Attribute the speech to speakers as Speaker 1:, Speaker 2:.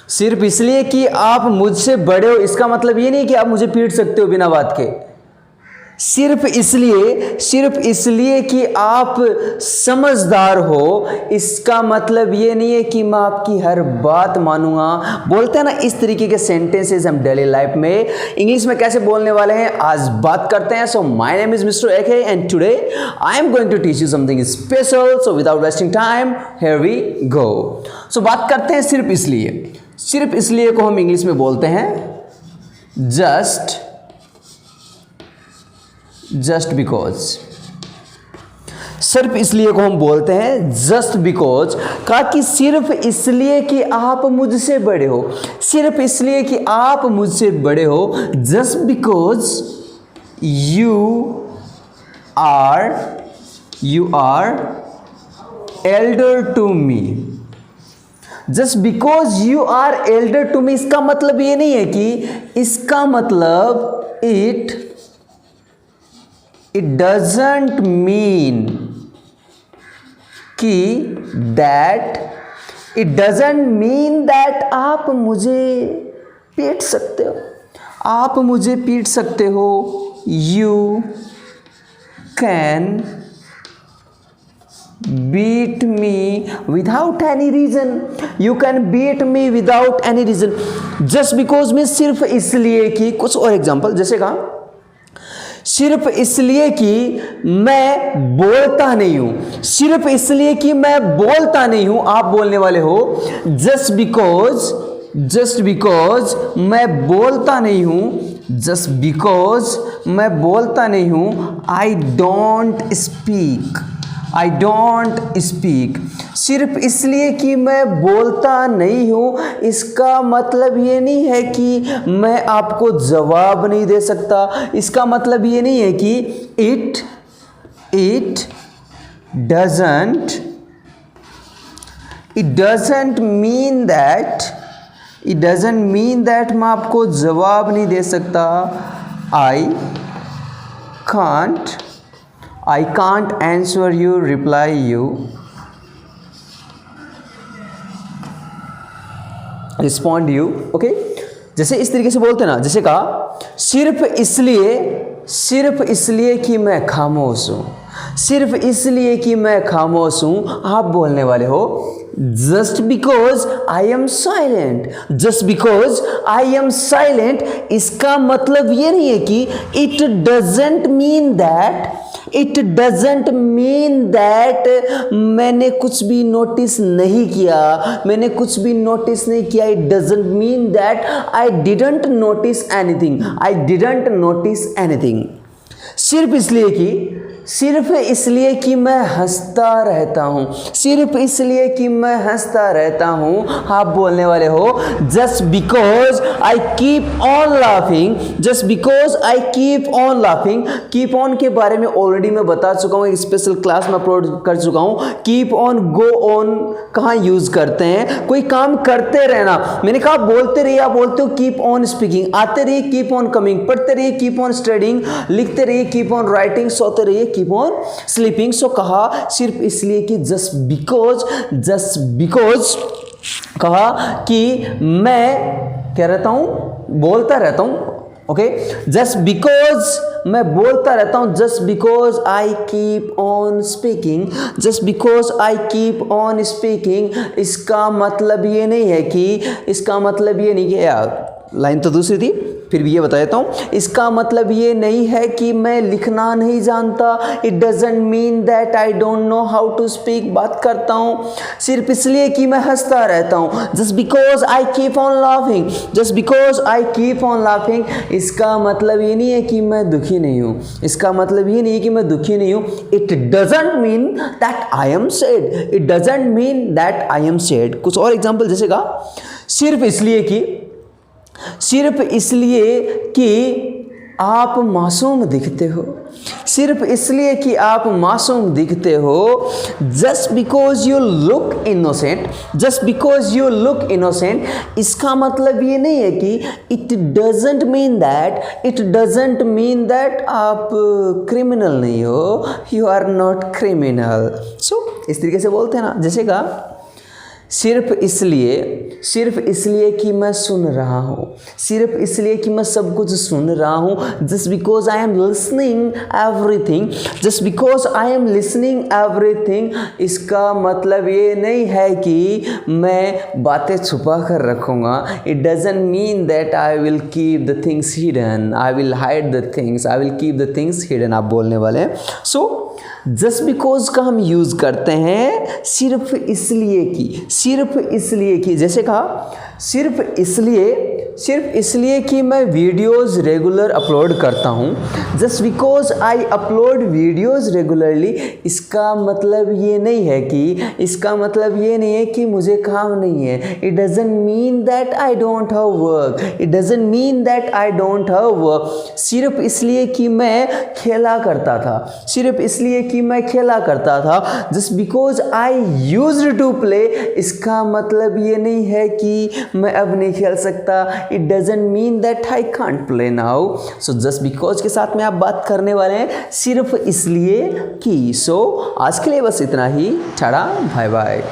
Speaker 1: सिर्फ इसलिए कि आप मुझसे बड़े हो इसका मतलब ये नहीं कि आप मुझे पीट सकते हो बिना बात के। सिर्फ इसलिए कि आप समझदार हो इसका मतलब ये नहीं है कि मैं आपकी हर बात मानूंगा। बोलते हैं ना इस तरीके के सेंटेंसेस हम डेली लाइफ में इंग्लिश में कैसे बोलने वाले हैं आज बात करते हैं। So my name is mister AK and today I am going to teach you something special. So without wasting time here we go. So बात करते हैं सिर्फ इसलिए को हम इंग्लिश में बोलते हैं जस्ट बिकॉज। सिर्फ इसलिए को हम बोलते हैं जस्ट बिकॉज। कहा कि सिर्फ इसलिए कि आप मुझसे बड़े हो, सिर्फ इसलिए कि आप मुझसे बड़े हो, just because you are elder to me. Just because you are elder to me इसका मतलब ये नहीं है कि इसका मतलब इट डजंट मीन दैट आप मुझे पीट सकते हो। You can beat me without any reason. You can beat me without any reason. Just because में सिर्फ इसलिए कि कुछ और एग्जांपल जैसे कहा सिर्फ इसलिए कि मैं बोलता नहीं हूं, सिर्फ इसलिए कि मैं बोलता नहीं हूं आप बोलने वाले हो जस्ट बिकॉज मैं बोलता नहीं हूं, जस्ट बिकॉज मैं बोलता नहीं हूं आई डोंट स्पीक। सिर्फ इसलिए कि मैं बोलता नहीं हूं इसका मतलब ये नहीं है कि मैं आपको जवाब नहीं दे सकता। इसका मतलब ये नहीं है कि इट डजंट मीन दैट मैं आपको जवाब नहीं दे सकता। I can't answer you, reply you, respond you. Okay जैसे इस तरीके से बोलते ना, जैसे कहा सिर्फ इसलिए कि मैं खामोश हूं, सिर्फ इसलिए कि मैं खामोश हूं आप बोलने वाले हो just because I am silent. इसका मतलब ये नहीं है कि इट डजंट मीन दैट मैंने कुछ भी नोटिस नहीं किया, it doesn't mean that I didn't notice anything. सिर्फ इसलिए कि मैं हंसता रहता हूं आप बोलने वाले हो just because I keep on laughing. Keep on के बारे में ऑलरेडी मैं बता चुका हूं, एक स्पेशल क्लास में अपलोड कर चुका हूं। कीप ऑन, गो ऑन कहां यूज करते हैं, कोई काम करते रहना। मैंने कहा बोलते रहिए, आप बोलते हो कीप ऑन स्पीकिंग, आते रहिए कीप ऑन कमिंग, पढ़ते रहिए कीप ऑन स्टडिंग, लिखते रहिए कीप ऑन राइटिंग, सोते रहिए कीप ऑन स्लीपिंग। सो कहा सिर्फ इसलिए कि जस्ट बिकॉज कहा कि मैं क्या रहता हूं, बोलता रहता हूं। ओके जस्ट बिकॉज मैं बोलता रहता हूं, just because I keep on speaking. इसका मतलब ये नहीं है कि यार लाइन तो दूसरी थी, फिर भी ये बता देता हूं। इसका मतलब ये नहीं है कि मैं लिखना नहीं जानता। It doesn't mean that I don't know how to speak. बात करता हूं सिर्फ इसलिए कि मैं हंसता रहता हूं, just because I keep on laughing. इसका मतलब ये नहीं है कि मैं दुखी नहीं हूं, it doesn't mean that I am sad. कुछ और एग्जांपल जैसे कहा सिर्फ इसलिए कि आप मासूम दिखते हो, just because you look innocent. इसका मतलब ये नहीं है कि इट डजंट मीन दैट आप क्रिमिनल नहीं हो, यू आर नॉट क्रिमिनल। सो इस तरीके से बोलते हैं ना, जैसे कहा सिर्फ इसलिए कि मैं सुन रहा हूँ, सिर्फ इसलिए कि मैं सब कुछ सुन रहा हूँ, just because I am listening everything, just because I am listening everything, इसका मतलब ये नहीं है कि मैं बातें छुपा कर रखूँगा। It doesn't mean that I will keep the things hidden, I will hide the things, I will keep the things hidden आप बोलने वाले हैं। सो जस्ट बिकॉज का हम यूज़ करते हैं सिर्फ इसलिए कि, जैसे कहा सिर्फ इसलिए कि मैं वीडियोस रेगुलर अपलोड करता हूँ, just because I upload videos regularly, इसका मतलब ये नहीं है कि मुझे काम नहीं है। It doesn't mean that I don't have work, सिर्फ इसलिए कि मैं खेला करता था, just because I used to play, इसका मतलब ये नहीं है कि मैं अब नहीं खेल सकता। It doesn't mean that I can't play now. So just because के साथ में आप बात करने वाले हैं सिर्फ इसलिए कि। सो आज के लिए बस इतना ही। Tata, bye bye.